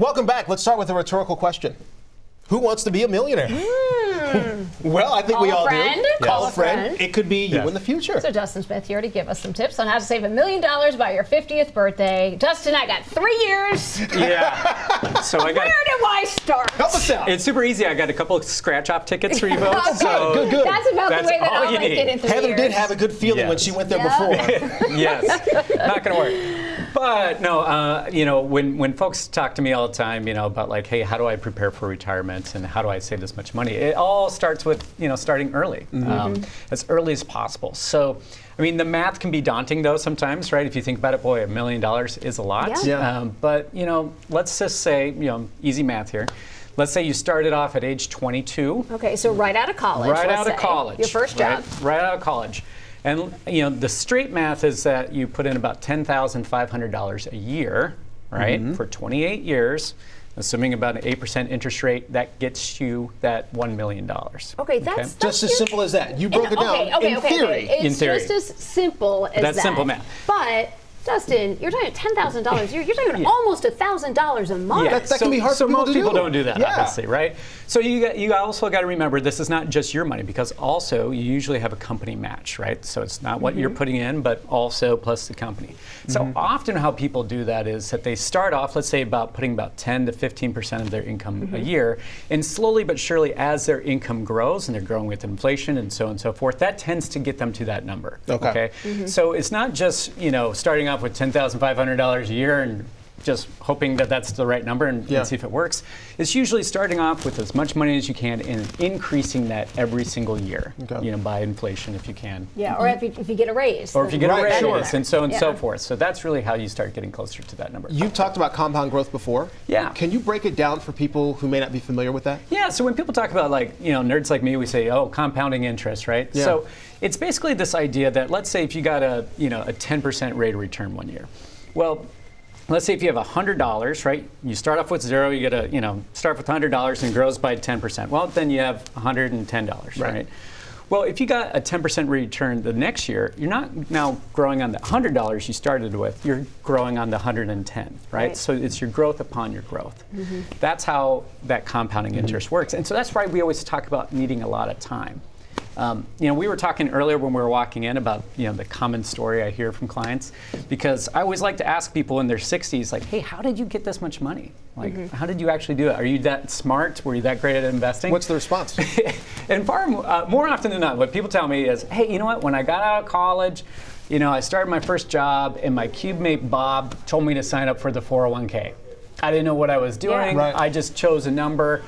Welcome back. Let's start with a rhetorical question. Who wants to be a millionaire? Well, I think we all do. Call a friend. It could be you in the future. So Dustin Smith here to give us some tips on how to save $1 million by your 50th birthday. Dustin, I got 3 years. Yeah. So I got. Where do I start? Help us out. It's super easy. I got a couple of scratch-off tickets for you both. Okay. So Good. That's about the way that all I'll you make need. it in 3 Heather years. did have a good feeling when she went there before. Yes, not going to work. But no, when folks talk to me all the time, about like, hey, how do I prepare for retirement and how do I save this much money? It all starts with, starting early, as early as possible. So, I mean, the math can be daunting though sometimes, right? If you think about it, boy, $1 million is a lot. Yeah. But let's just say, easy math here. Let's say you started off at age 22. Okay, so right out of college. Right out of say. college. Your first job. Right out of college. And the straight math is that you put in about $10,500 a year, right, for 28 years, assuming about an 8% interest rate. That gets you that $1 million. Okay, that's just as simple as that. You broke it down in theory. It's just as simple as that. That's simple math. But Dustin, you're talking $10,000 a year. You're talking almost $1,000 a month. Yeah, that can be hard for people to do. So most people don't do that, obviously, right? So you also got to remember this is not just your money, because also you usually have a company match, right? So it's not what you're putting in, but also plus the company. So often how people do that is that they start off, let's say, putting about 10 to 15% of their income a year, and slowly but surely as their income grows and they're growing with inflation and so on and so forth, that tends to get them to that number. Okay. So it's not just starting off with $10,500 a year and just hoping that that's the right number and see if it works. It's usually starting off with as much money as you can and increasing that every single year, by inflation if you can. Yeah, or if you get a raise. Or if you get a raise, and so on and so forth. So that's really how you start getting closer to that number. You've talked about compound growth before. Yeah. Can you break it down for people who may not be familiar with that? Yeah, so when people talk about nerds like me, we say, oh, compounding interest, right? Yeah. So it's basically this idea that let's say if you got a 10% rate of return one year. Well, let's say if you have $100, right? You start off with zero, you get start with $100 and grows by 10%. Well, then you have $110, right? Well, if you got a 10% return the next year, you're not now growing on the $100 you started with, you're growing on the 110, right? So it's your growth upon your growth. That's how that compounding interest works. And so that's why we always talk about needing a lot of time. We were talking earlier when we were walking in about the common story I hear from clients, because I always like to ask people in their 60s, like, hey, how did you get this much money? Like, how did you actually do it? Are you that smart? Were you that great at investing? What's the response? And more often than not, what people tell me is, hey, you know what? When I got out of college, I started my first job, and my cube mate Bob told me to sign up for the 401k. I didn't know what I was doing. Right. I just chose a number.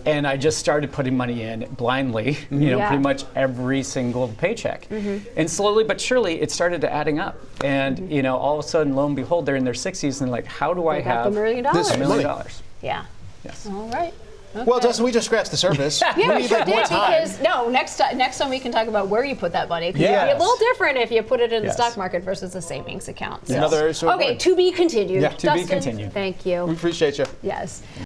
And I just started putting money in blindly, pretty much every single paycheck. And slowly but surely, it started to adding up. And all of a sudden, lo and behold, they're in their 60s, and like, how do I have $1 million? $1 million? Yeah. Yes. All right. Okay. Well, Dustin, we just scratched the surface. Yeah, we sure need more time. because next time we can talk about where you put that money. Because it'll be a little different if you put it in the stock market versus a savings account. So. Another area Okay, to be continued. Yeah, to be Dustin, continued. Thank you. We appreciate you. Yes.